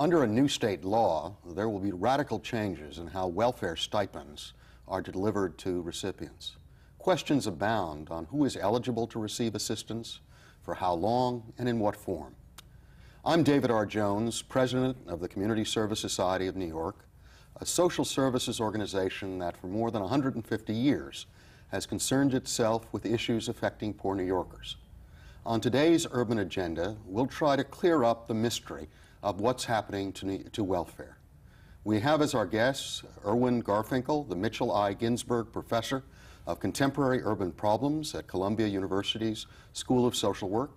Under a new state law, there will be radical changes in how welfare stipends are delivered to recipients. Questions abound on who is eligible to receive assistance, for how long, and in what form. I'm David R. Jones, president of the Community Service Society of New York, a social services organization that for more than 150 years has concerned itself with issues affecting poor New Yorkers. On today's Urban Agenda, we'll try to clear up the mystery of what's happening to welfare. We have as our guests Irwin Garfinkel, the Mitchell I. Ginsberg Professor of Contemporary Urban Problems at Columbia University's School of Social Work,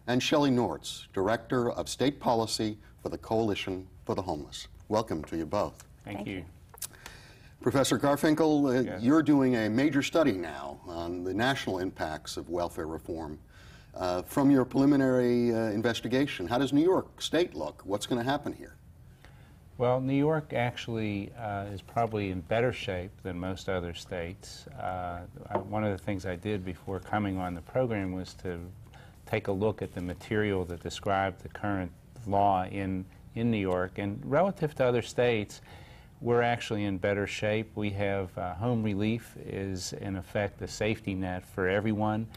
and Shelly Nortz, Director of State Policy for the Coalition for the Homeless. Welcome to you both. Thank you. Professor Garfinkel, Yes. You're doing a major study now on the national impacts of welfare reform. From your preliminary investigation, how does New York State look? What's going to happen here? Well, New York actually is probably in better shape than most other states. One of the things I did before coming on the program was to take a look at the material that described the current law in New York. And relative to other states, we're actually in better shape. We have home relief is, in effect, a safety net for everyone.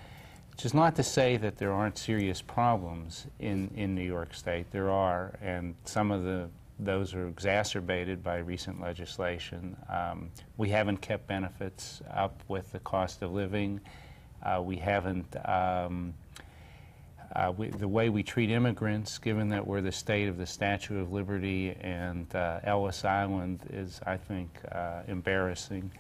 Which is not to say that there aren't serious problems in New York State. There are, and some of those are exacerbated by recent legislation. We haven't kept benefits up with the cost of living. We haven't, the way we treat immigrants, given that we're the state of the Statue of Liberty and Ellis Island, is, I think, embarrassing.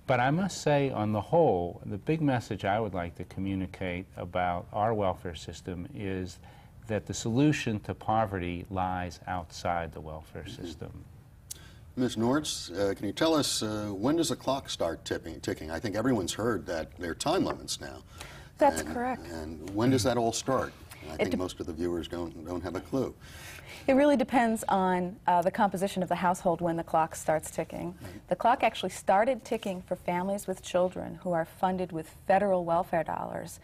But I must say, on the whole, the big message I would like to communicate about our welfare system is that the solution to poverty lies outside the welfare system. Ms. Nortz, can you tell us when does the clock start ticking? I think everyone's heard that there are time limits now. That's correct. And when does that all start? I think most of the viewers don't have a clue. It really depends on the composition of the household when the clock starts ticking. The clock actually started ticking for families with children who are funded with federal welfare dollars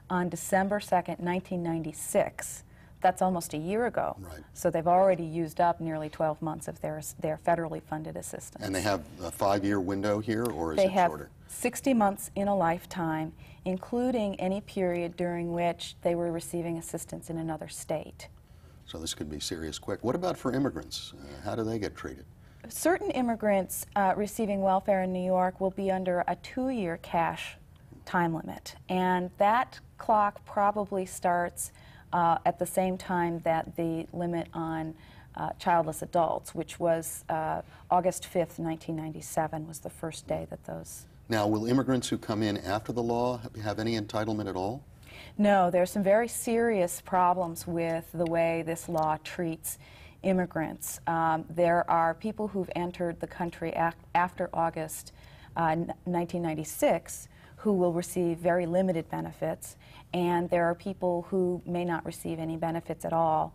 on December 2nd, 1996. That's almost a year ago. Right. So they've already used up nearly 12 months of their federally funded assistance. And they have a 5-year window here, or is They it have shorter? 60 months in a lifetime, including any period during which they were receiving assistance in another state. So this could be serious quick. What about for immigrants? How do they get treated? Certain immigrants receiving welfare in New York will be under a 2-year cash time limit, and that clock probably starts at the same time that the limit on childless adults, which was August 5th, 1997, was the first day that those... Now, will immigrants who come in after the law have any entitlement at all? No, there are some very serious problems with the way this law treats immigrants. There are people who've entered the country after August 1996 who will receive very limited benefits, and there are people who may not receive any benefits at all.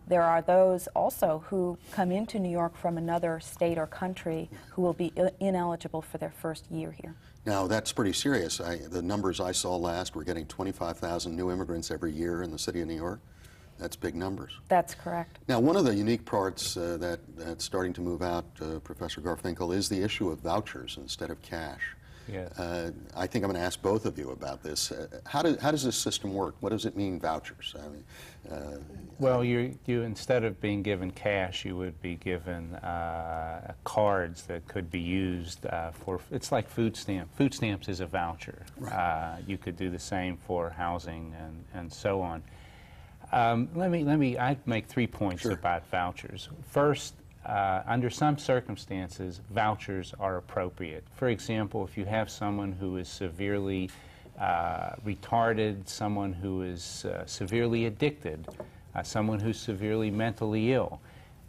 There are those also who come into New York from another state or country who will be ineligible for their first year here. Now, that's pretty serious. The numbers I saw last were getting 25,000 new immigrants every year in the city of New York. That's big numbers. That's correct. Now, one of the unique parts that's starting to move out, Professor Garfinkel, is the issue of vouchers instead of cash. Yes. I think I'm going to ask both of you about this. How does this system work? What does it mean, vouchers? I mean, Well, you instead of being given cash, you would be given cards that could be used for. It's like food stamps. Food stamps is a voucher. Right. You could do the same for housing and so on. I'd make 3 points Sure. about vouchers. First, under some circumstances, vouchers are appropriate. For example, if you have someone who is severely retarded, someone who is severely addicted, someone who's severely mentally ill,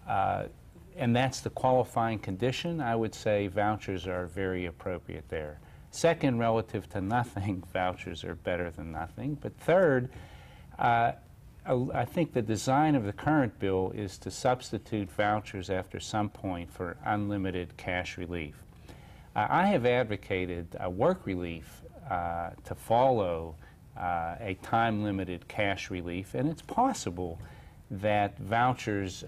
and that's the qualifying condition, I would say vouchers are very appropriate there. Second, relative to nothing, vouchers are better than nothing. But third, I think the design of the current bill is to substitute vouchers after some point for unlimited cash relief. I have advocated work relief to follow a time-limited cash relief, and it's possible that vouchers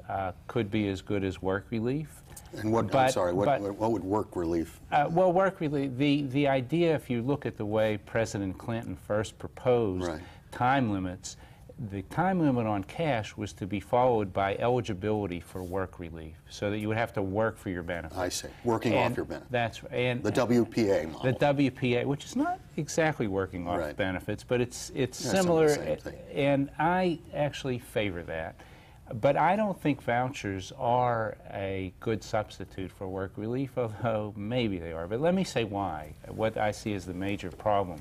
could be as good as work relief. And what, I'm sorry, what would work relief? Well, work relief, the idea, if you look at the way President Clinton first proposed time limits, the time limit on cash was to be followed by eligibility for work relief, so that you would have to work for your benefits. I see. Working off your benefits. That's right. And the WPA model. The WPA, which is not exactly working off benefits, but it's similar, and I actually favor that. But I don't think vouchers are a good substitute for work relief, although maybe they are. But let me say why, what I see as the major problem.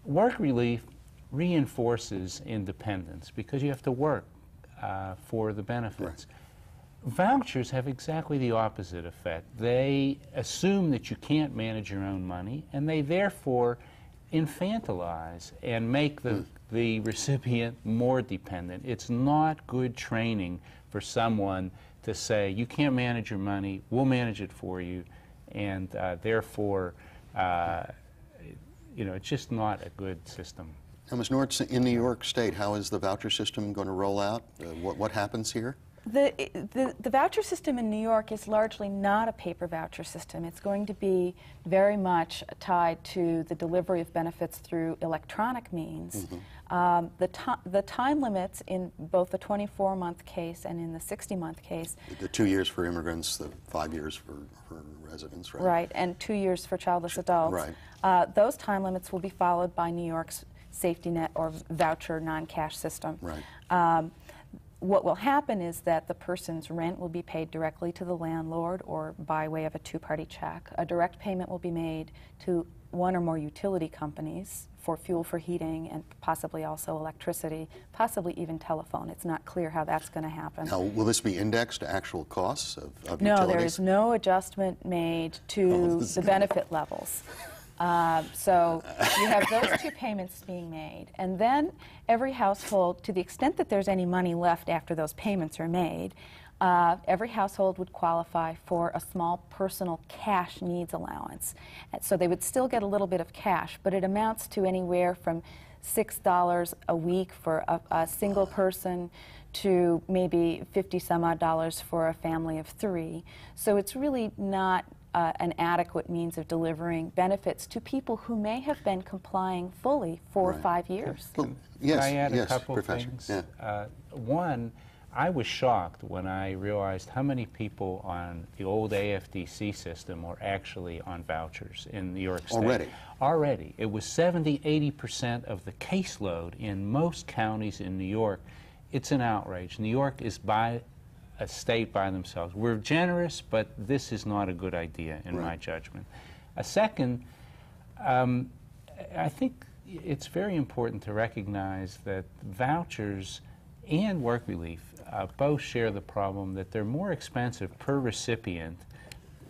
Work relief reinforces independence because you have to work for the benefits. Vouchers have exactly the opposite effect. They assume that you can't manage your own money, and they therefore infantilize and make the recipient more dependent. It's not good training for someone to say, you can't manage your money, we'll manage it for you, and therefore, you know, it's just not a good system. Now, Ms. Nortz, in New York State, how is the voucher system going to roll out? What happens here? The voucher system in New York is largely not a paper voucher system. It's going to be very much tied to the delivery of benefits through electronic means. The time limits in both the 24-month case and in the 60-month case. The 2 years for immigrants, the 5 years for residents, right? Right, and 2 years for childless adults. Right. Those time limits will be followed by New York's safety net or voucher non-cash system. Right. What will happen is that the person's rent will be paid directly to the landlord or by way of a two-party check. A direct payment will be made to one or more utility companies for fuel for heating and possibly also electricity, possibly even telephone. It's not clear how that's going to happen. Now, will this be indexed to actual costs of utilities? No, there is no adjustment made to the benefit levels. So you have those two payments being made, and then every household, to the extent that there's any money left after those payments are made, every household would qualify for a small personal cash needs allowance. And so they would still get a little bit of cash, but it amounts to anywhere from $6 a week for a single person to maybe $50-some-odd for a family of 3. So it's really not an adequate means of delivering benefits to people who may have been complying fully for 5 years. Well, yes, Can I add yes, a couple Professor. things? Yeah. One, I was shocked when I realized how many people on the old AFDC system were actually on vouchers in New York State. Already. It was 70–80% of the caseload in most counties in New York. It's an outrage. New York is by a state by themselves. We're generous, but this is not a good idea in my judgment. A second, I think it's very important to recognize that vouchers and work relief both share the problem that they're more expensive per recipient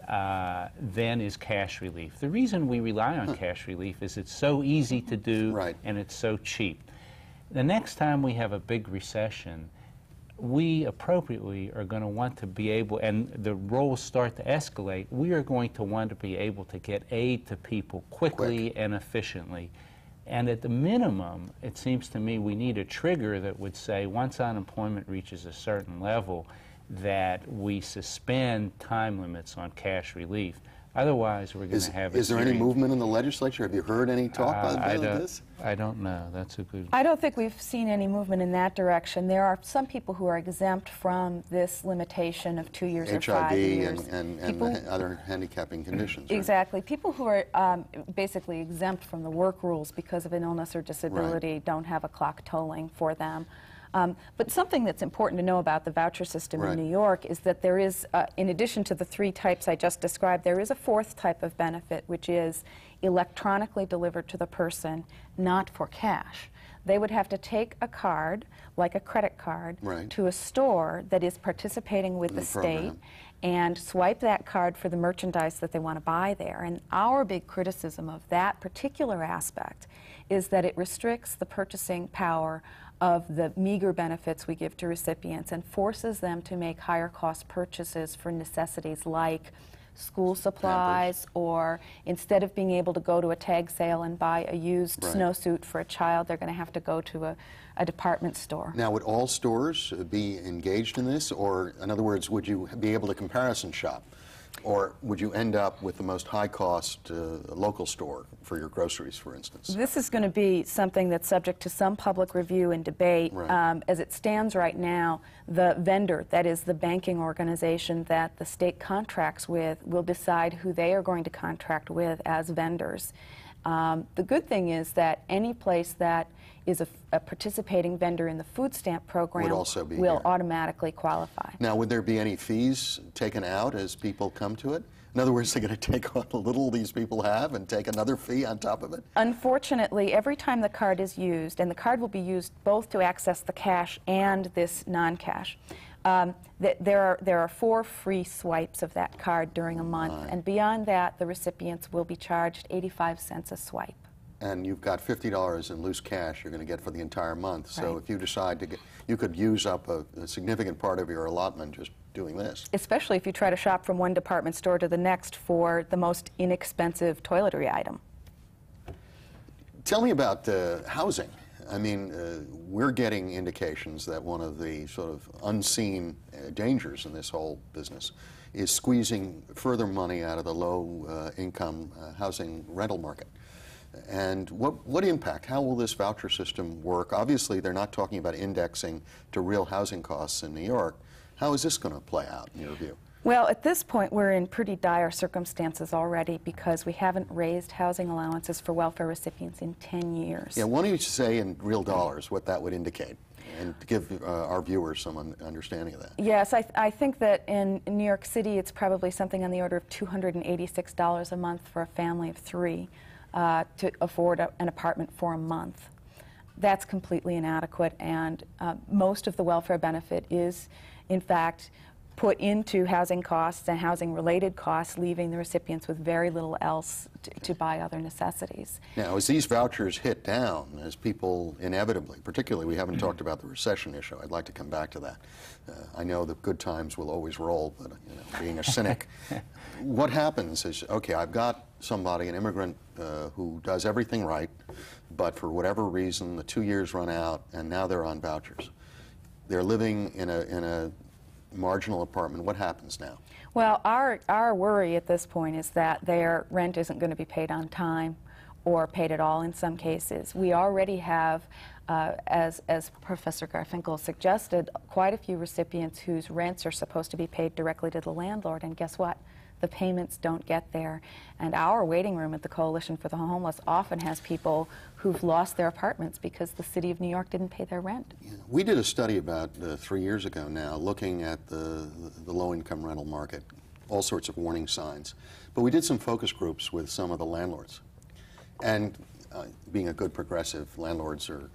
than is cash relief. The reason we rely on cash relief is it's so easy to do and it's so cheap. The next time we have a big recession, we appropriately are going to want to be able, and the roles start to escalate, we are going to want to be able to get aid to people quickly and efficiently. And at the minimum, it seems to me we need a trigger that would say once unemployment reaches a certain level that we suspend time limits on cash relief. Otherwise, we're going to have Is there any movement in the legislature? Have you heard any talk about this? I don't know. That's a good... I don't think we've seen any movement in that direction. There are some people who are exempt from this limitation of 2 years or 5 years. HIV and other handicapping conditions. Exactly. People who are basically exempt from the work rules because of an illness or disability don't have a clock tolling for them. But something that's important to know about the voucher system in New York is that there is, in addition to the 3 types I just described, there is a 4th type of benefit, which is electronically delivered to the person, not for cash. They would have to take a card, like a credit card, to a store that is participating with the state and swipe that card for the merchandise that they want to buy there. And our big criticism of that particular aspect is that it restricts the purchasing power of the meager benefits we give to recipients and forces them to make higher cost purchases for necessities like school supplies, or instead of being able to go to a tag sale and buy a used snowsuit for a child, they're going to have to go to a department store. Now, would all stores be engaged in this, or in other words, would you be able to comparison shop? Or would you end up with the most high-cost local store for your groceries, for instance? This is going to be something that's subject to some public review and debate. Right. As it stands right now, the vendor, that is the banking organization that the state contracts with, will decide who they are going to contract with as vendors. The good thing is that any place that is a participating vendor in the food stamp program will automatically qualify. Now, would there be any fees taken out as people come to it? In other words, they're going to take what little these people have and take another fee on top of it? Unfortunately, every time the card is used, and the card will be used both to access the cash and this non-cash, there are 4 free swipes of that card during a month, and beyond that, the recipients will be charged 85 cents a swipe. And you've got $50 in loose cash you're going to get for the entire month. So if you decide to get, you could use up a significant part of your allotment just doing this. Especially if you try to shop from one department store to the next for the most inexpensive toiletry item. Tell me about housing. I mean, we're getting indications that one of the sort of unseen dangers in this whole business is squeezing further money out of the low-income housing rental market. And what impact? How will this voucher system work? Obviously, they're not talking about indexing to real housing costs in New York. How is this going to play out, in your view? Well, at this point, we're in pretty dire circumstances already because we haven't raised housing allowances for welfare recipients in 10 years. Yeah, why don't you say in real dollars what that would indicate, and to give our viewers some understanding of that? Yes, I think that in New York City, it's probably something on the order of $286 a month for a family of 3 to afford an apartment for a month. That's completely inadequate, and most of the welfare benefit is, in fact, put into housing costs and housing-related costs, leaving the recipients with very little else to buy other necessities. Now, as these vouchers hit down, as people inevitably, particularly we haven't talked about the recession issue, I'd like to come back to that. I know that good times will always roll, but you know, being a cynic, what happens is, okay, I've got somebody, an immigrant, who does everything right, but for whatever reason, the 2 years run out, and now they're on vouchers. They're living in a marginal apartment. What happens now? Well, our worry at this point is that their rent isn't going to be paid on time or paid at all in some cases. We already have, as Professor Garfinkel suggested, quite a few recipients whose rents are supposed to be paid directly to the landlord, and guess what? The payments don't get there. And our waiting room at the Coalition for the Homeless often has people who've lost their apartments because the city of New York didn't pay their rent. Yeah. We did a study about 3 years ago now looking at the low-income rental market, all sorts of warning signs. But we did some focus groups with some of the landlords. And being a good progressive, landlords are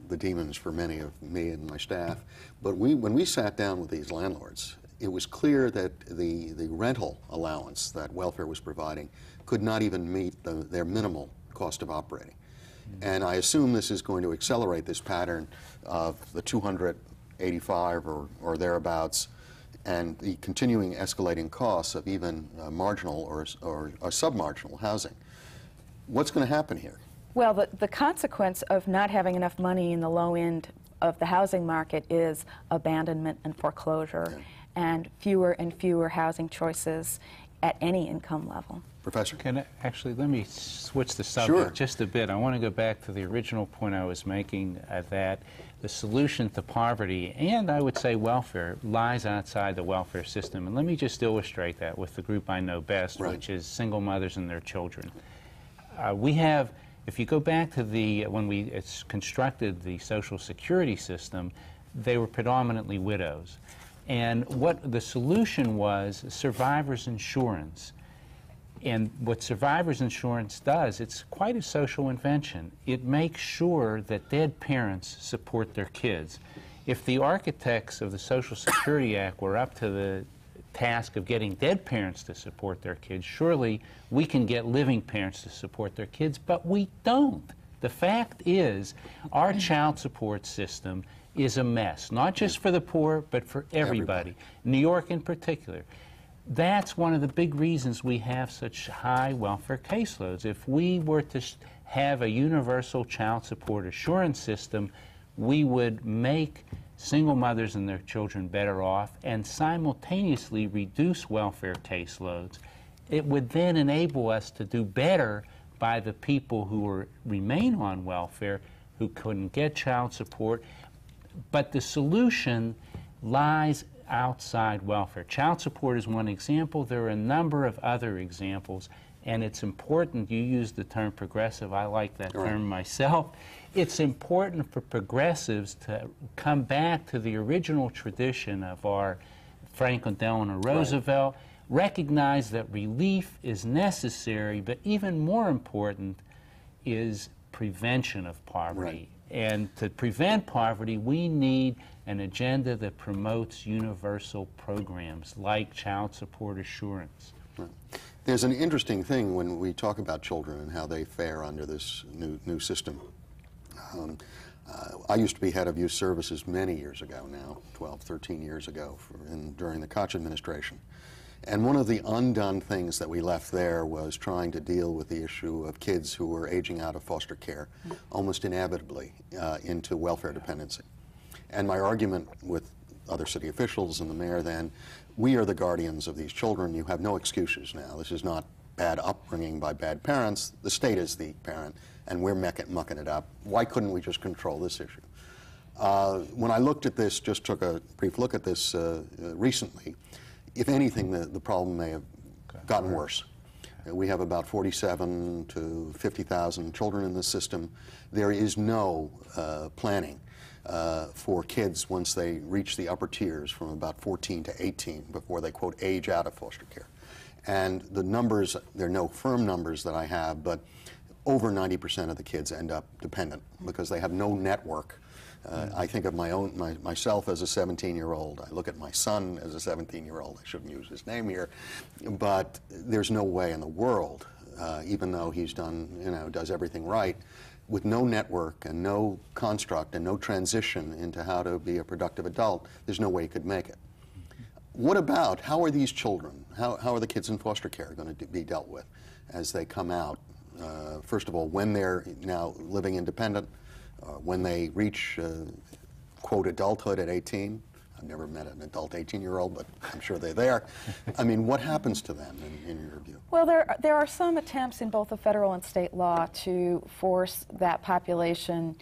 the demons for many of me and my staff. But when we sat down with these landlords, it was clear that the rental allowance that welfare was providing could not even meet their minimal cost of operating. And I assume this is going to accelerate this pattern of the 285 or thereabouts, and the continuing escalating costs of even marginal or submarginal housing. What's going to happen here? Well, the consequence of not having enough money in the low end of the housing market is abandonment and foreclosure. Yeah. And fewer housing choices at any income level. Professor? Let me switch the subject Sure. just a bit. I want to go back to the original point I was making, that the solution to poverty, and I would say welfare, lies outside the welfare system. And let me just illustrate that with the group I know best, which is single mothers and their children. We have, if you go back to when we constructed the Social Security system, they were predominantly widows. And what the solution was, survivor's insurance. And what survivor's insurance does, it's quite a social invention. It makes sure that dead parents support their kids. If the architects of the Social Security Act were up to the task of getting dead parents to support their kids, surely we can get living parents to support their kids, but we don't. The fact is, our child support system is a mess, not just for the poor, but for everybody. New York in particular. That's one of the big reasons we have such high welfare caseloads. If we were to have a universal child support assurance system, we would make single mothers and their children better off and simultaneously reduce welfare caseloads. It would then enable us to do better by the people who remain on welfare, who couldn't get child support. But the solution lies outside welfare. Child support is one example. There are a number of other examples, and it's important. You use the term progressive. I like that term myself. It's important for progressives to come back to the original tradition of our Franklin Delano Roosevelt, recognize that relief is necessary, but even more important is prevention of poverty. And to prevent poverty, we need an agenda that promotes universal programs like child support assurance. There's an interesting thing when we talk about children and how they fare under this new system. I used to be head of youth services many years ago now, 12, 13 years ago, during the Koch administration. And one of the undone things that we left there was trying to deal with the issue of kids who were aging out of foster care, almost inevitably into welfare dependency. And my argument with other city officials and the mayor then, we are the guardians of these children. You have no excuses now. This is not bad upbringing by bad parents. The state is the parent, and we're mucking it up. Why couldn't we just control this issue? When I looked at this, just took a brief look at this recently, if anything, the problem may have gotten worse. We have about 47 to 50,000 children in the system. There is no planning for kids once they reach the upper tiers from about 14 to 18 before they, quote, age out of foster care. And the numbers, there are no firm numbers that I have, but over 90% of the kids end up dependent because they have no network. I think of myself as a 17-year-old. I look at my son as a 17-year-old. I shouldn't use his name here, but there's no way in the world, even though he's does everything right, with no network and no construct and no transition into how to be a productive adult, there's no way he could make it. What about, how are these children, how are the kids in foster care going to be dealt with as they come out? First of all, when they're now living independent, when they reach, quote, adulthood at 18. I've never met an adult 18-year-old, but I'm sure they're there. I mean, what happens to them in your view? Well, there are some attempts in both the federal and state law to force that population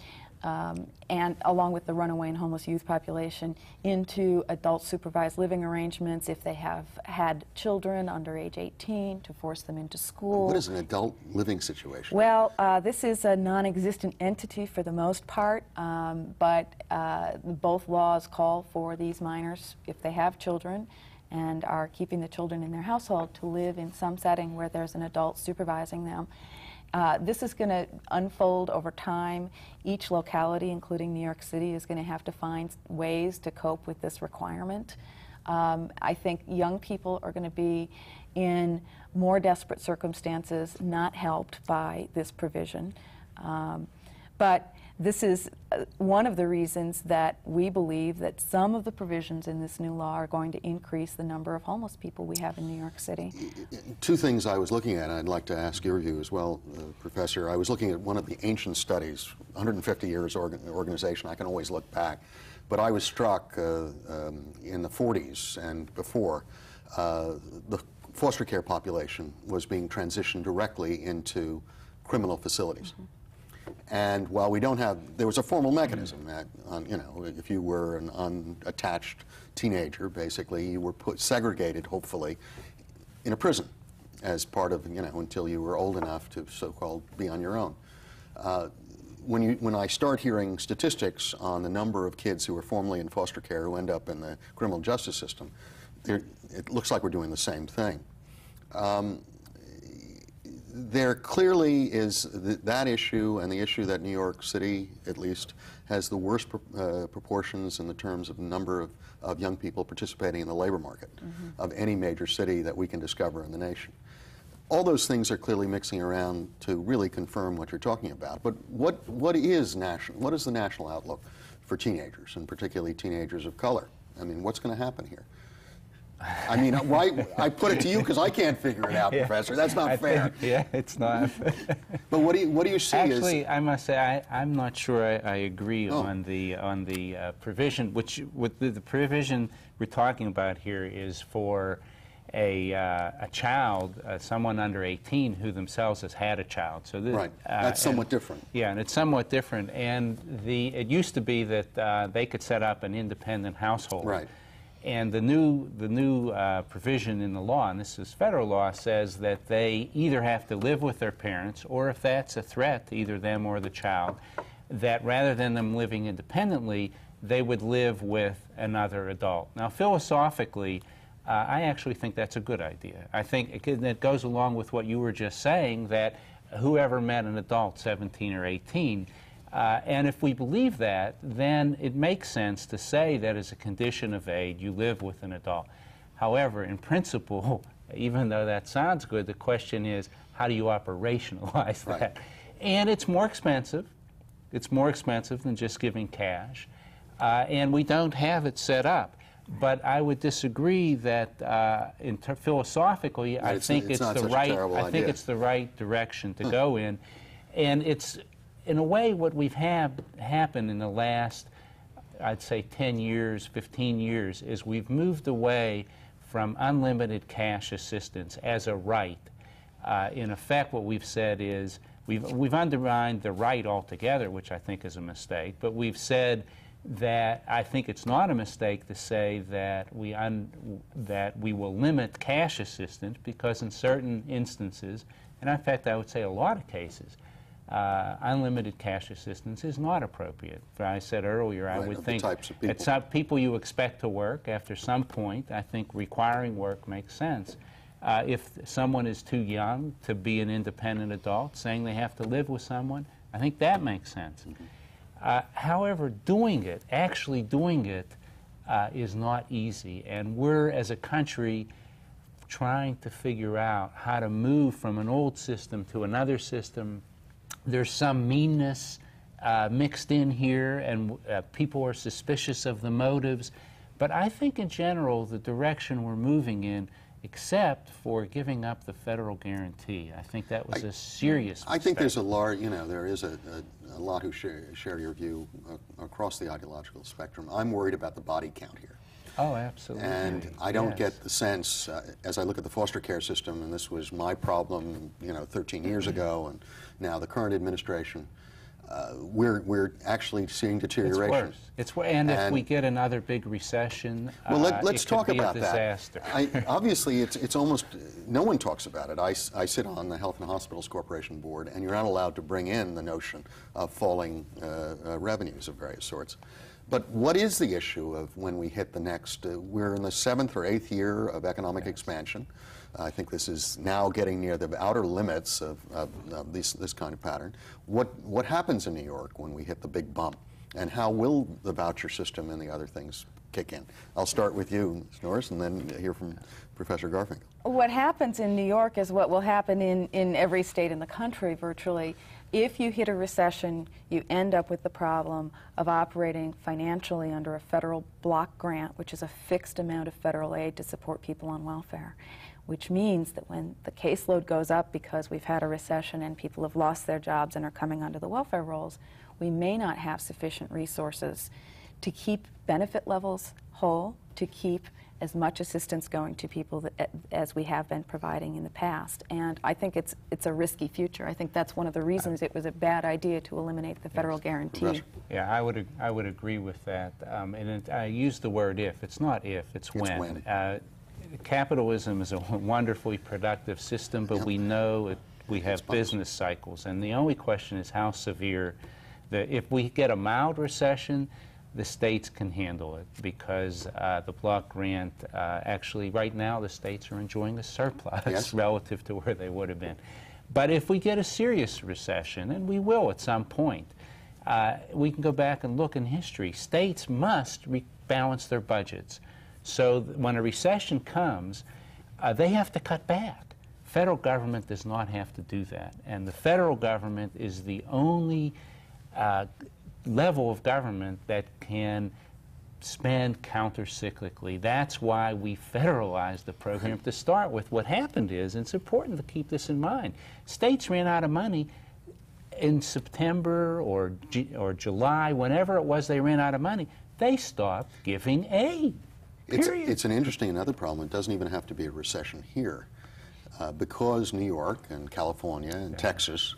and along with the runaway and homeless youth population into adult supervised living arrangements if they have had children under age 18, to force them into school. What is an adult living situation? Well, this is a non-existent entity for the most part, but both laws call for these minors, if they have children and are keeping the children in their household, to live in some setting where there's an adult supervising them. This is going to unfold over time. Each locality, including New York City, is going to have to find ways to cope with this requirement. I think young people are going to be in more desperate circumstances, not helped by this provision. But this is one of the reasons that we believe that some of the provisions in this new law are going to increase the number of homeless people we have in New York City. Two things I was looking at, and I'd like to ask your view as well, Professor. I was looking at one of the ancient studies, 150 years organization. I can always look back. But I was struck in the 40s and before, the foster care population was being transitioned directly into criminal facilities. Mm-hmm. And while we don't have, there was a formal mechanism that, if you were an unattached teenager, basically, you were segregated, hopefully, in a prison as part of, until you were old enough to so-called be on your own. When I start hearing statistics on the number of kids who are formerly in foster care who end up in the criminal justice system, it looks like we're doing the same thing. There clearly is that issue, and the issue that New York City, at least, has the worst proportions in the terms of number of young people participating in the labor market of any major city that we can discover in the nation. All those things are clearly mixing around to really confirm what you're talking about. But what is the national outlook for teenagers, and particularly teenagers of color? I mean, what's going to happen here? I mean, why? I put it to you because I can't figure it out, Professor. That's not fair. Yeah, it's not. But what do you see? Actually, I must say I'm not sure I agree on the provision. The provision we're talking about here is for a child, someone under 18 who themselves has had a child. So right, that's somewhat different. Yeah, and it's somewhat different. And it used to be that they could set up an independent household. Right. And the new provision in the law, and this is federal law, says that they either have to live with their parents, or if that's a threat to either them or the child, that rather than them living independently, they would live with another adult. Now, philosophically, I actually think that's a good idea. I think it goes along with what you were just saying, that whoever met an adult, 17 or 18, and if we believe that, then it makes sense to say that as a condition of age, you live with an adult. However, in principle, even though that sounds good, the question is, how do you operationalize that? Right. And it's more expensive. It's more expensive than just giving cash. And we don't have it set up. But I would disagree that philosophically, I think it's the right direction to go in. And it's, in a way, what we've had happen in the last, I'd say, 10 years, 15 years, is we've moved away from unlimited cash assistance as a right. In effect, what we've said is we've undermined the right altogether, which I think is a mistake, but we've said that I think it's not a mistake to say that we will limit cash assistance, because in certain instances, and in fact I would say a lot of cases, unlimited cash assistance is not appropriate. But I said earlier, I would think it's not people you expect to work. After some point, I think requiring work makes sense. If someone is too young to be an independent adult, saying they have to live with someone, I think that makes sense. Mm-hmm. However, actually doing it, is not easy. And we're, as a country, trying to figure out how to move from an old system to another system. There's some meanness mixed in here, and people are suspicious of the motives. But I think, in general, the direction we're moving in, except for giving up the federal guarantee, I think that was a serious mistake. I think there's a large, there is a lot who share your view across the ideological spectrum. I'm worried about the body count here. Oh, absolutely. And I don't get the sense, as I look at the foster care system, and this was my problem, 13 years ago, and now the current administration, we're actually seeing deterioration. It's worse. And if we get another big recession, well, let's talk about disaster. that. Obviously, it's almost no one talks about it. I sit on the Health and Hospitals Corporation board, and you're not allowed to bring in the notion of falling revenues of various sorts. But what is the issue of when we hit the next? We're in the 7th or 8th year of economic expansion. I think this is now getting near the outer limits of this kind of pattern. What happens in New York when we hit the big bump? And how will the voucher system and the other things kick in? I'll start with you, Ms. Norris, and then hear from Professor Garfinkel. What happens in New York is what will happen in every state in the country, virtually. If you hit a recession, you end up with the problem of operating financially under a federal block grant, which is a fixed amount of federal aid to support people on welfare, which means that when the caseload goes up because we've had a recession and people have lost their jobs and are coming onto the welfare rolls, we may not have sufficient resources to keep benefit levels whole, to keep as much assistance going to people as we have been providing in the past. And I think it's a risky future. I think that's one of the reasons it was a bad idea to eliminate the federal guarantee. Yeah, I would agree with that. And I use the word if. It's not if, it's when. Capitalism is a wonderfully productive system, but we know we have business cycles. And the only question is how severe. If we get a mild recession, the states can handle it, because the block grant, actually right now the states are enjoying a surplus relative to where they would have been. But if we get a serious recession, and we will at some point, we can go back and look in history. States must rebalance their budgets. So when a recession comes, they have to cut back. Federal government does not have to do that. And the federal government is the only level of government that can spend counter-cyclically. That's why we federalized the program to start with. What happened is, and it's important to keep this in mind, states ran out of money in September or July, whenever it was they ran out of money, they stopped giving aid. Period. It's an interesting another problem. It doesn't even have to be a recession here. Because New York and California and Texas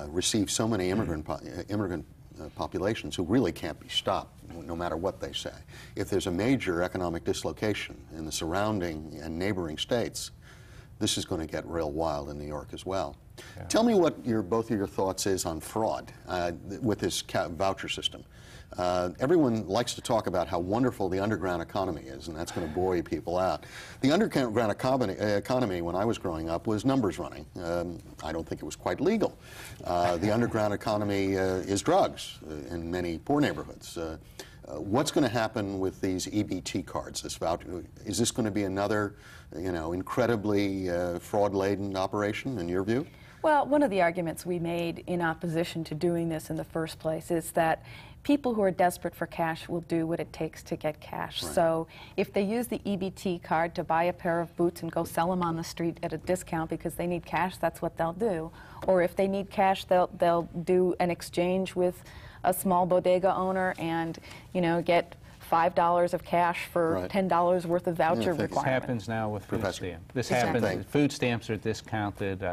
receive so many immigrant populations who really can't be stopped, no matter what they say. If there's a major economic dislocation in the surrounding and neighboring states, this is going to get real wild in New York as well. Yeah. Tell me what both of your thoughts is on fraud with this voucher system. Everyone likes to talk about how wonderful the underground economy is, and that's going to bore people out. The underground economy, when I was growing up, was numbers running. I don't think it was quite legal. The underground economy is drugs in many poor neighborhoods. What's going to happen with these EBT cards, this voucher? Is this going to be another, incredibly fraud-laden operation, in your view? Well, one of the arguments we made in opposition to doing this in the first place is that people who are desperate for cash will do what it takes to get cash. Right. So if they use the EBT card to buy a pair of boots and go sell them on the street at a discount because they need cash, that's what they'll do. Or if they need cash, they'll do an exchange with a small bodega owner and, get $5 of cash for $10 worth of voucher requirement. This happens now with food stamps. This happens. Food stamps are discounted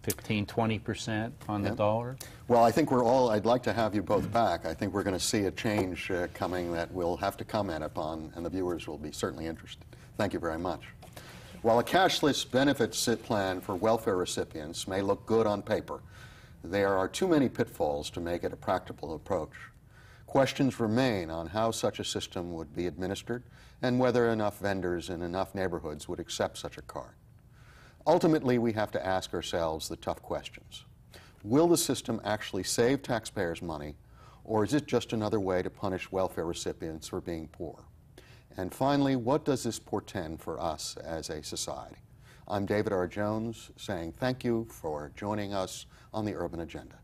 15–20% on the dollar. Well, I think I'd like to have you both back. I think we're going to see a change coming that we'll have to comment upon, and the viewers will be certainly interested. Thank you very much. While a cashless benefits plan for welfare recipients may look good on paper, there are too many pitfalls to make it a practical approach. Questions remain on how such a system would be administered and whether enough vendors in enough neighborhoods would accept such a card. Ultimately, we have to ask ourselves the tough questions. Will the system actually save taxpayers' money, or is it just another way to punish welfare recipients for being poor? And finally, what does this portend for us as a society? I'm David R. Jones, saying thank you for joining us on the Urban Agenda.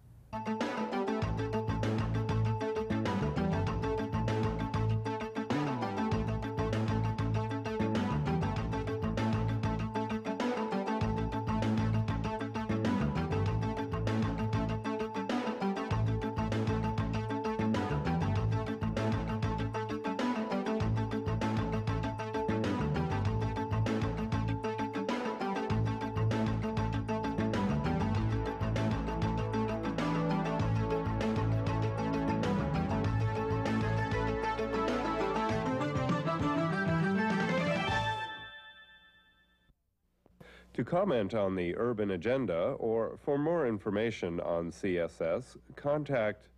To comment on the Urban Agenda or for more information on CSS, contact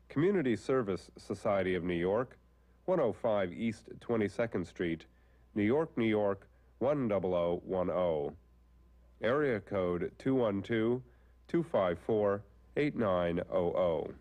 Community Service Society of New York, 105 East 22nd Street, New York, New York, 10010. Area code 212-254-8900.